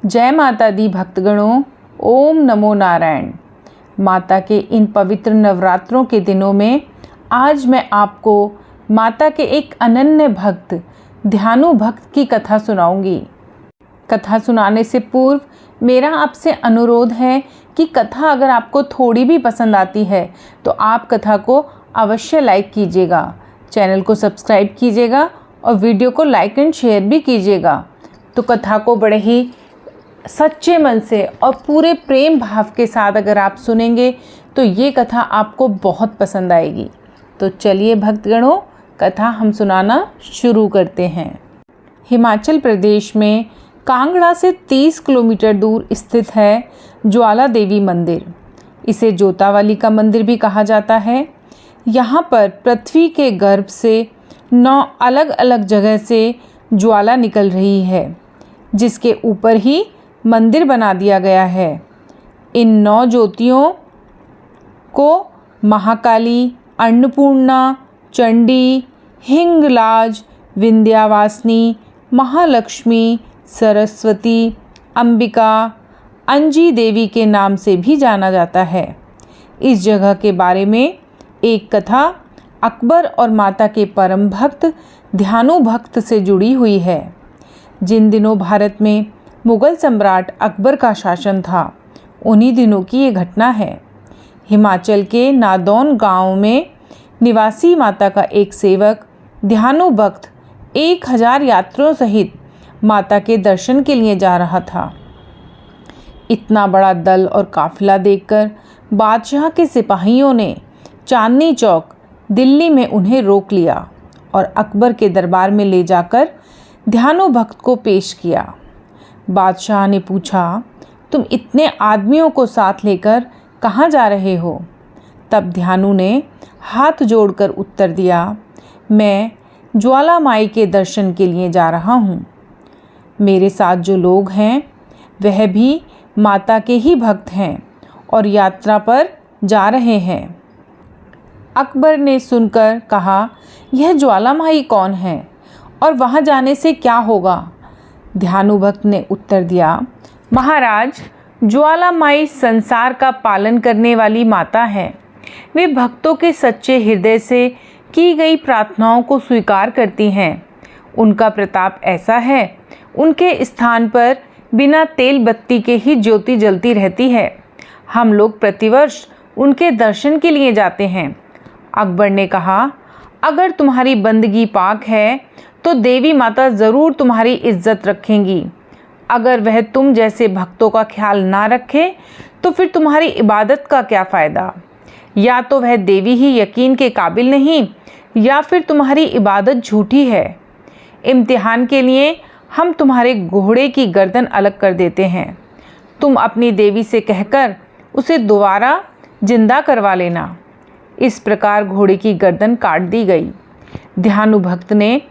जय माता दी भक्तगणों, ओम नमो नारायण। माता के इन पवित्र नवरात्रों के दिनों में आज मैं आपको माता के एक अनन्य भक्त ध्यानु भक्त की कथा सुनाऊंगी। कथा सुनाने से पूर्व मेरा आपसे अनुरोध है कि कथा अगर आपको थोड़ी भी पसंद आती है तो आप कथा को अवश्य लाइक कीजिएगा, चैनल को सब्सक्राइब कीजिएगा और वीडियो को लाइक एंड शेयर भी कीजिएगा। तो कथा को बड़े ही सच्चे मन से और पूरे प्रेम भाव के साथ अगर आप सुनेंगे तो ये कथा आपको बहुत पसंद आएगी। तो चलिए भक्तगणों, कथा हम सुनाना शुरू करते हैं। हिमाचल प्रदेश में कांगड़ा से 30 किलोमीटर दूर स्थित है ज्वाला देवी मंदिर। इसे जोतावाली का मंदिर भी कहा जाता है। यहाँ पर पृथ्वी के गर्भ से 9 अलग अलग जगह से ज्वाला निकल रही है, जिसके ऊपर ही मंदिर बना दिया गया है। इन 9 ज्योतियों को महाकाली, अन्नपूर्णा, चंडी, हिंगलाज, विंध्यावासिनी, महालक्ष्मी, सरस्वती, अंबिका, अंजी देवी के नाम से भी जाना जाता है। इस जगह के बारे में एक कथा अकबर और माता के परम भक्त ध्यानु भक्त से जुड़ी हुई है। जिन दिनों भारत में मुगल सम्राट अकबर का शासन था, उन्हीं दिनों की ये घटना है। हिमाचल के नादौन गांव में निवासी माता का एक सेवक ध्यानु भक्त 1000 यात्रियों सहित माता के दर्शन के लिए जा रहा था। इतना बड़ा दल और काफिला देखकर बादशाह के सिपाहियों ने चांदनी चौक दिल्ली में उन्हें रोक लिया और अकबर के दरबार में ले जाकर ध्यानु भक्त को पेश किया। बादशाह ने पूछा, तुम इतने आदमियों को साथ लेकर कहाँ जा रहे हो? तब ध्यानु ने हाथ जोड़कर उत्तर दिया, मैं ज्वाला माई के दर्शन के लिए जा रहा हूँ। मेरे साथ जो लोग हैं वह भी माता के ही भक्त हैं और यात्रा पर जा रहे हैं। अकबर ने सुनकर कहा, यह ज्वाला माई कौन है और वहाँ जाने से क्या होगा? ध्यानु भक्त ने उत्तर दिया, महाराज, ज्वाला माई संसार का पालन करने वाली माता है। वे भक्तों के सच्चे हृदय से की गई प्रार्थनाओं को स्वीकार करती हैं। उनका प्रताप ऐसा है, उनके स्थान पर बिना तेल बत्ती के ही ज्योति जलती रहती है। हम लोग प्रतिवर्ष उनके दर्शन के लिए जाते हैं। अकबर ने कहा, अगर तुम्हारी बंदगी पाक है तो देवी माता ज़रूर तुम्हारी इज्जत रखेंगी। अगर वह तुम जैसे भक्तों का ख्याल ना रखे तो फिर तुम्हारी इबादत का क्या फ़ायदा? या तो वह देवी ही यकीन के काबिल नहीं या फिर तुम्हारी इबादत झूठी है। इम्तिहान के लिए हम तुम्हारे घोड़े की गर्दन अलग कर देते हैं। तुम अपनी देवी से कहकर उसे दोबारा जिंदा करवा लेना। इस प्रकार घोड़े की गर्दन काट दी गई। ध्यानु भक्त ने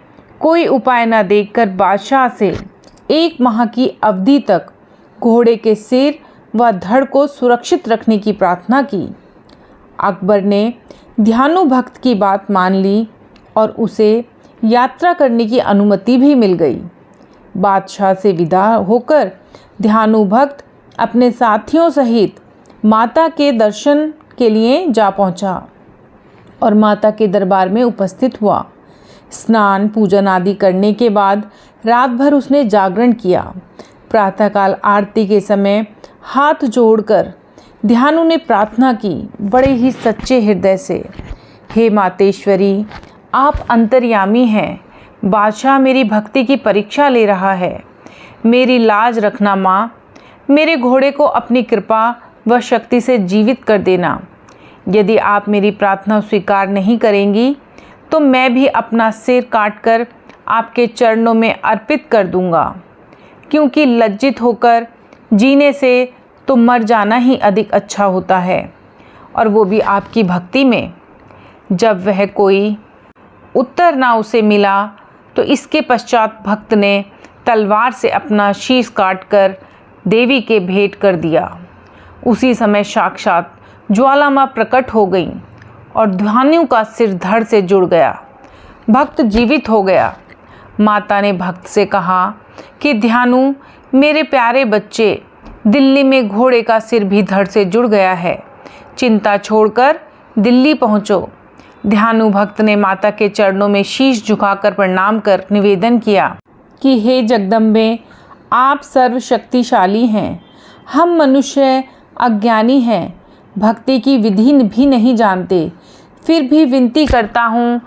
कोई उपाय न देखकर बादशाह से 1 माह की अवधि तक घोड़े के सिर व धड़ को सुरक्षित रखने की प्रार्थना की। अकबर ने ध्यानु भक्त की बात मान ली और उसे यात्रा करने की अनुमति भी मिल गई। बादशाह से विदा होकर ध्यानु भक्त अपने साथियों सहित माता के दर्शन के लिए जा पहुंचा और माता के दरबार में उपस्थित हुआ। स्नान पूजन आदि करने के बाद रात भर उसने जागरण किया। प्रातःकाल आरती के समय हाथ जोड़कर ध्यानु ने प्रार्थना की, बड़े ही सच्चे हृदय से, हे मातेश्वरी, आप अंतर्यामी हैं। बादशाह मेरी भक्ति की परीक्षा ले रहा है। मेरी लाज रखना माँ। मेरे घोड़े को अपनी कृपा व शक्ति से जीवित कर देना। यदि आप मेरी प्रार्थना स्वीकार नहीं करेंगी तो मैं भी अपना सिर काटकर आपके चरणों में अर्पित कर दूंगा, क्योंकि लज्जित होकर जीने से तो मर जाना ही अधिक अच्छा होता है, और वो भी आपकी भक्ति में। जब वह कोई उत्तर ना उसे मिला तो इसके पश्चात भक्त ने तलवार से अपना शीश काटकर देवी के भेंट कर दिया। उसी समय साक्षात ज्वाला माँ प्रकट हो गई और ध्यानु का सिर धड़ से जुड़ गया। भक्त जीवित हो गया। माता ने भक्त से कहा कि ध्यानु, मेरे प्यारे बच्चे, दिल्ली में घोड़े का सिर भी धड़ से जुड़ गया है। चिंता छोड़कर दिल्ली पहुँचो। ध्यानु भक्त ने माता के चरणों में शीश झुकाकर प्रणाम कर निवेदन किया कि हे जगदम्बे, आप सर्वशक्तिशाली हैं। हम मनुष्य अज्ञानी हैं, भक्ति की विधि भी नहीं जानते। फिर भी विनती करता हूँ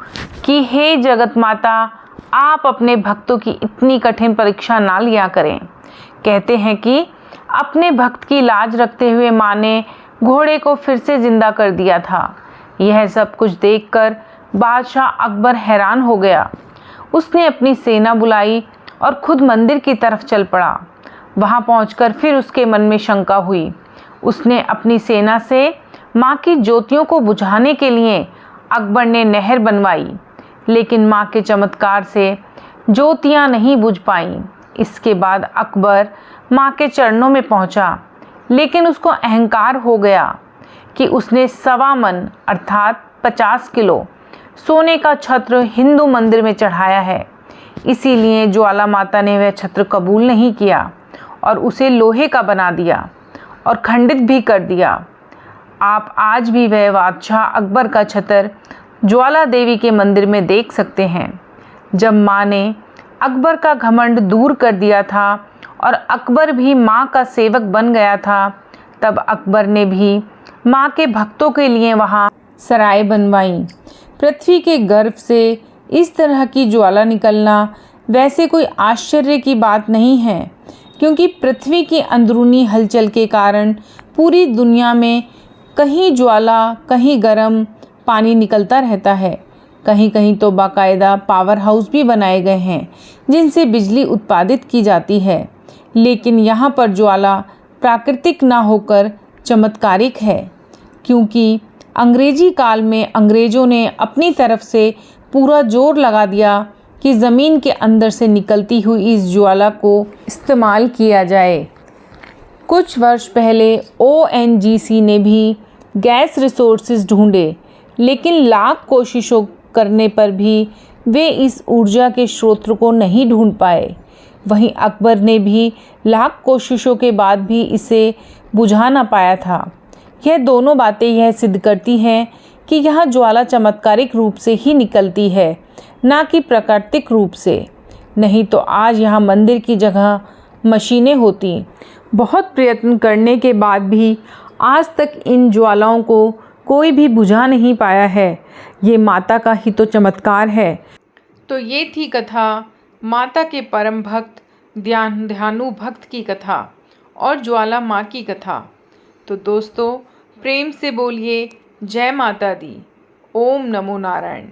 कि हे जगत माता, आप अपने भक्तों की इतनी कठिन परीक्षा ना लिया करें। कहते हैं कि अपने भक्त की लाज रखते हुए माँ ने घोड़े को फिर से जिंदा कर दिया था। यह सब कुछ देखकर बादशाह अकबर हैरान हो गया। उसने अपनी सेना बुलाई और खुद मंदिर की तरफ चल पड़ा। वहां पहुंचकर फिर उसके मन में शंका हुई। उसने अपनी सेना से माँ की ज्योतियों को बुझाने के लिए अकबर ने नहर बनवाई, लेकिन माँ के चमत्कार से ज्योतियाँ नहीं बुझ पाईं। इसके बाद अकबर माँ के चरणों में पहुँचा, लेकिन उसको अहंकार हो गया कि उसने 1.25 मन अर्थात 50 किलो सोने का छत्र हिंदू मंदिर में चढ़ाया है। इसीलिए ज्वाला माता ने वह छत्र कबूल नहीं किया और उसे लोहे का बना दिया और खंडित भी कर दिया। आप आज भी वह बादशाह अकबर का छत्र ज्वाला देवी के मंदिर में देख सकते हैं। जब माँ ने अकबर का घमंड दूर कर दिया था और अकबर भी माँ का सेवक बन गया था, तब अकबर ने भी माँ के भक्तों के लिए वहाँ सराय बनवाई। पृथ्वी के गर्भ से इस तरह की ज्वाला निकलना वैसे कोई आश्चर्य की बात नहीं है, क्योंकि पृथ्वी की अंदरूनी हलचल के कारण पूरी दुनिया में कहीं ज्वाला, कहीं गर्म पानी निकलता रहता है। कहीं कहीं तो बाकायदा पावर हाउस भी बनाए गए हैं जिनसे बिजली उत्पादित की जाती है। लेकिन यहाँ पर ज्वाला प्राकृतिक ना होकर चमत्कारिक है, क्योंकि अंग्रेजी काल में अंग्रेज़ों ने अपनी तरफ से पूरा जोर लगा दिया कि ज़मीन के अंदर से निकलती हुई इस ज्वाला को इस्तेमाल किया जाए। कुछ वर्ष पहले ONGC ने भी गैस रिसोर्सेज ढूंढे, लेकिन लाख कोशिशों करने पर भी वे इस ऊर्जा के स्रोत को नहीं ढूंढ पाए। वहीं अकबर ने भी लाख कोशिशों के बाद भी इसे बुझा ना पाया था। यह दोनों बातें यह सिद्ध करती हैं कि यह ज्वाला चमत्कारिक रूप से ही निकलती है, ना कि प्राकृतिक रूप से। नहीं तो आज यहाँ मंदिर की जगह मशीनें होती। बहुत प्रयत्न करने के बाद भी आज तक इन ज्वालाओं को कोई भी बुझा नहीं पाया है। ये माता का ही तो चमत्कार है। तो ये थी कथा माता के परम भक्त ध्यानु भक्त की कथा और ज्वाला माँ की कथा। तो दोस्तों, प्रेम से बोलिए जय माता दी। ओम नमो नारायण।